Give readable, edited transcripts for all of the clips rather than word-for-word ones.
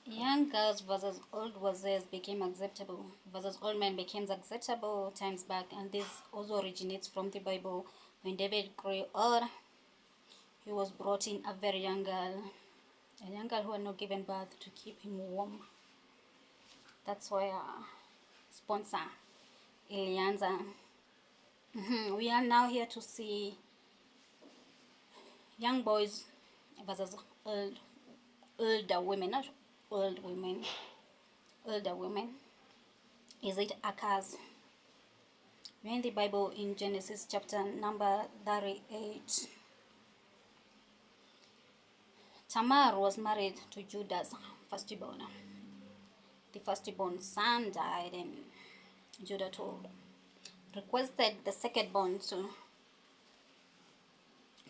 Young girls versus old wazers became acceptable, versus old men became acceptable times back, and this also originates from the Bible. When David grew old, he was brought in a young girl who had not given birth to keep him warm. That's why sponsor ilianza. We are now here to see young boys versus older women, not old women, older women. Is it occurs in the Bible in Genesis chapter number 38. Tamar was married to Judah's firstborn. The firstborn son died, and Judah requested the secondborn to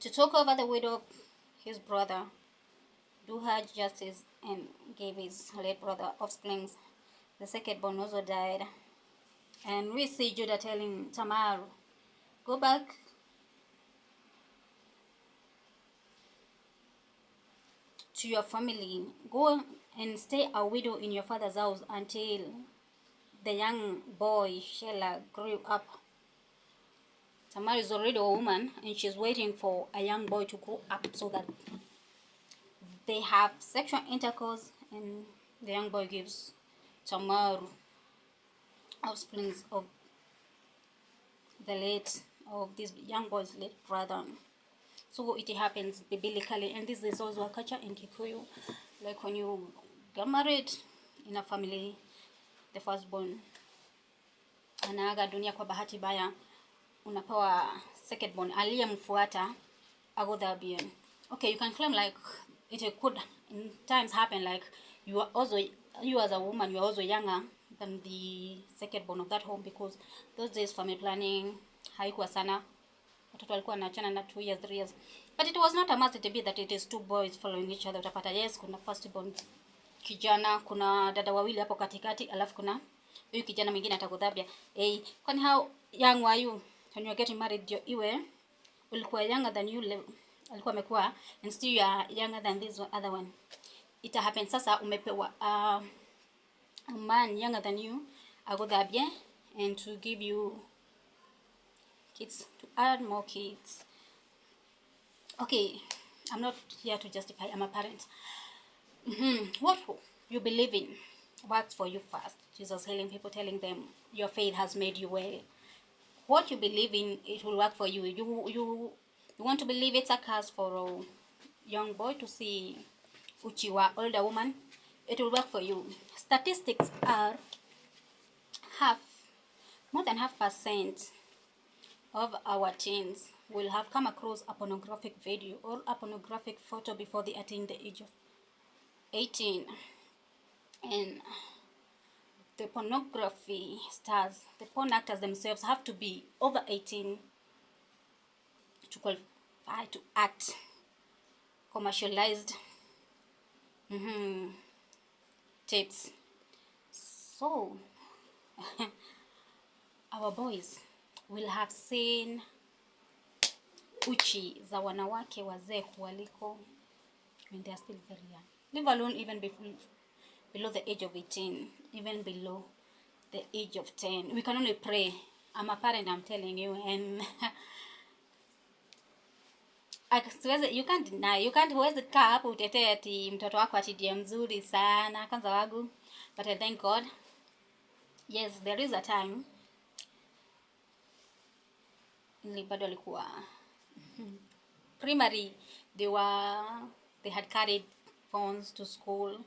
take over the widow of his brother, do her justice, and gave his late brother offspring. The secondborn also died. And we see Judah telling Tamar, go back to your family, go and stay a widow in your father's house until the young boy Shelah grew up. Tamar is already a woman and she's waiting for a young boy to grow up so that they have sexual intercourse, and the young boy gives Tamar offspring of this young boy's late brother. So it happens biblically, and this is also a culture in Kikuyu. Like when you get married in a family, the firstborn anaaga dunia kwa bahati baya, unapewa secondborn aliyemfuata ago there. Okay, you can claim like it could in times happen like you as a woman, you are also younger than the secondborn of that home, because those days family planning haikuwa sana, watoto walikuwa wanaachana na 2 years 3 years, but it was not a must to be that it is two boys following each other. Utapata yes, kuna firstborn kijana, kuna dada wawili hapo katikati, alafu kuna huyu kijana mwingine atakodhabia. Kwani how young were you when you were getting married? Iwe ulikuwa younger than you alikuwa amekuwa, and still you are younger than this other one. It happens sasa umepewa a man younger than you agodhabie and to give you kids, to add more kids. Okay, I'm not here to justify, I'm a parent. What you believe in works for you first. Jesus healing people, telling them your faith has made you well. What you believe in, it will work for you. You want to believe it's a curse for a young boy to see uchiwa older woman, it will work for you. Statistics are more than 0.5% of our teens will have come across a pornographic video or a pornographic photo before they attain the age of 18. And the pornography stars, the porn actors themselves, have to be over 18 to qualify to act commercialized tapes. So our boys will have seen uchi za wanawake wazee waliko when they are still very young, leave alone even below the age of 18, even below the age of 10. We can only pray. I'm a parent, I'm telling you, and you can't deny, you can't huwezi kaa hapo utetee ati mtoto wako ati ndiye mzuri sana kwanza wagu. But I thank God, yes, there is a time bado alikuwa primary, they had carried phones to school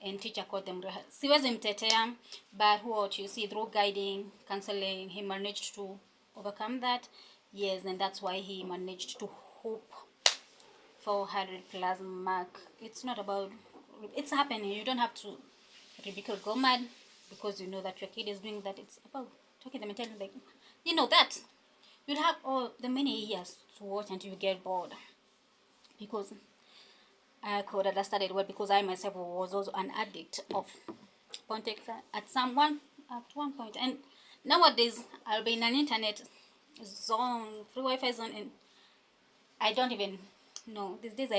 and teacher called them. Siwezi mtetea, but what you see, through guiding, counseling, he managed to overcome that. Yes, and that's why he managed to hope 400+ mark. It's not about, it's happening. You don't have to ridicule, go mad because you know that your kid is doing that. It's about talking them and telling them, like, you know that you'll have all the many years to watch until you get bored. Because I could understand it well, because I myself was also an addict of porn at one point. And nowadays I'll be in an internet zone, free Wi-Fi zone, and I don't even know. These days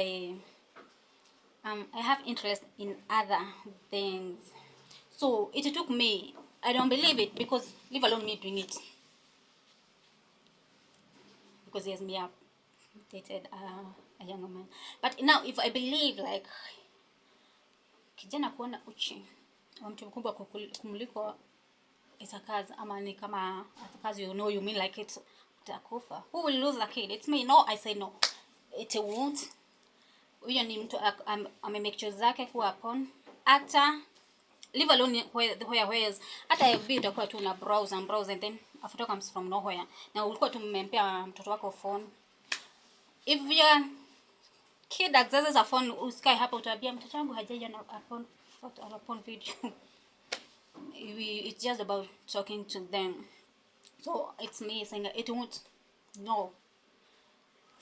I have interest in other things. So it took me, I don't believe it, because leave alone me doing it, because yes, me have dated a younger man. But now if I believe like kijana kuona uchi wa mtu mkubwa kumuliko itakaza, ama ni kama atakaza, you know, you mean like it utakufa, who will lose the kid? It's me. No, I say no, it won't. Huyo ni mtu amemake choice zake kuwa upon hata leave alone where hata FB utakuwa tu na browse and then a photo comes from nowhere, na ulikuwa tumempea mtoto wako phone. If your kid accesses a phone, usikae hapo utabia mtoto wangu hajaja na upon photo or upon video. It's just about talking to them. So it's me saying it won't. No,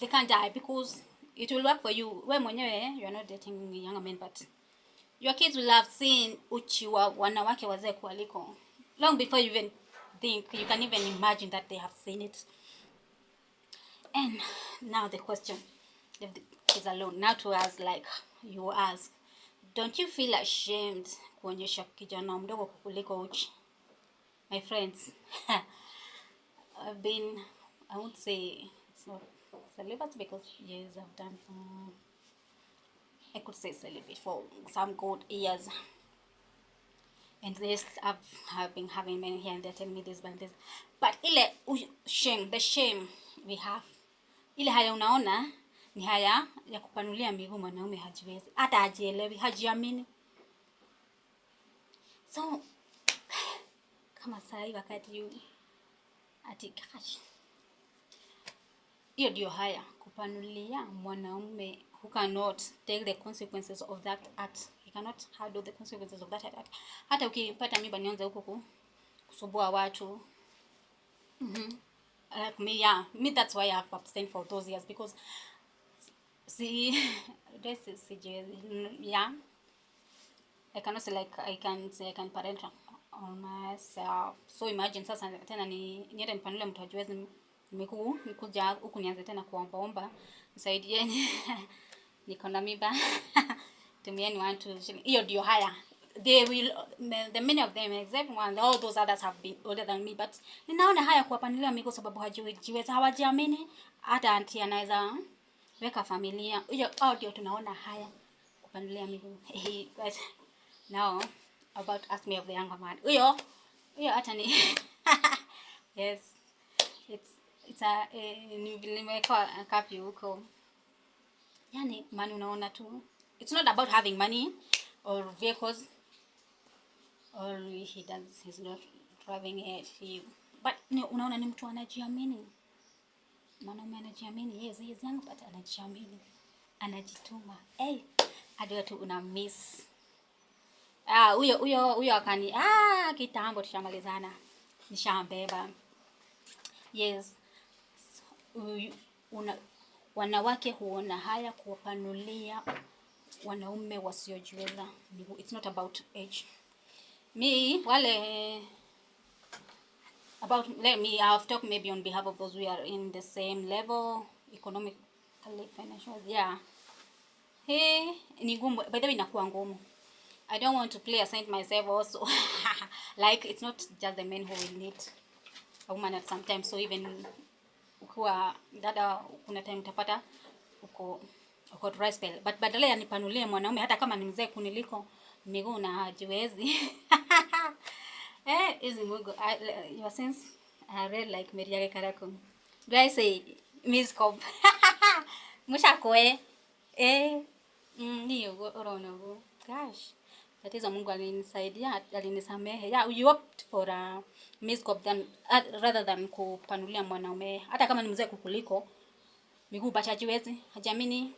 they can't die, because it will work for you. We mwenyewe, you're not dating younger men, but your kids will have seen uchi wa wanawake wazee kualiko long before you even think, you can even imagine that they have seen it. And now the question, if the kids alone, now to us, like you ask, don't you feel ashamed kuonyesha kijana mdogo kukuliko uchi? My friends, I've been, I won't say it's not celibate, because yes, I've done some, I could say celibate for some good years, and this I've been having many here and they tell me this but this, but ile shame, the shame we have, ile haya unaona ni haya ya kupanulia miguu mwanaume hajiwezi, hata hajielewi, hajiamini. So kama sai wakati you ati gosh, hiyo ndio haya kupanulia mwanaume who cannot take the consequences of that act. He cannot handle the consequences of that act. Hata ukipata mimba nianze huko kusumbua watu. Like me, yeah, me, that's why I've abstained for those years, because see, this is yeah, I cannot say like I can say I can parent on myself. So imagine sasa tena niende nipanule mtu hajiwezi miguu, nikuja huku nianze tena kuombaomba nisaidieni niko na mimba tumieni watu. Hiyo ndio haya. They will, the many of them, except one, all those others have been older than me, but ninaona haya kuwapanulia miguu sababu hajiwezi, hawajiamini. Hata auntie anaweza weka familia, hiyo audio tunaona haya kupanulia miguu. But now about ask me of the younger man, huyo hata ni yes, it's a nimeweka kapi huko, yani man unaona tu, it's not about having money or vehicles, or he's not driving it, but unaona ni mtu anajiamini, mwanaume anajiamini. Yes, he is young but anajiamini, anajituma. Hadi watu una miss. Huyo akani kitambo tushamalizana, nishambeba. Yes, wanawake huona haya kuwapanulia wanaume wasiojiweza. It's not about age. Me, wale about, let me, I've talked maybe on behalf of those who are in the same level economically, financially. Yeah, ni ngumu, by the way inakuwa ngumu. I don't want to play a saint myself also. Like it's not just the men who will need a woman at some time. So even ukiwa dada, kuna time utapata uko dry spell, but badala ya nipanulie mwanaume hata kama ni mzee kuniliko miguu na hajiwezi. Hizi mwigo, your sense, I read like Meriage Karako. Do I say Miss Cobb? Musha koe. Niyo urono. Gosh. Tatizo Mungu alinisaidia, alinisamehe. Yeah, you opt for a Miss Cobb than rather than kupanulia mwanaume hata kama ni mzee kukuliko miguu but hajiwezi, hajiamini.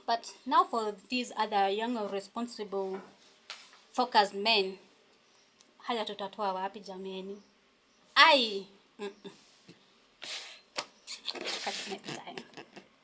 But now for these other young, responsible, focused men, haya tutatoa wapi jameni? Catch next time.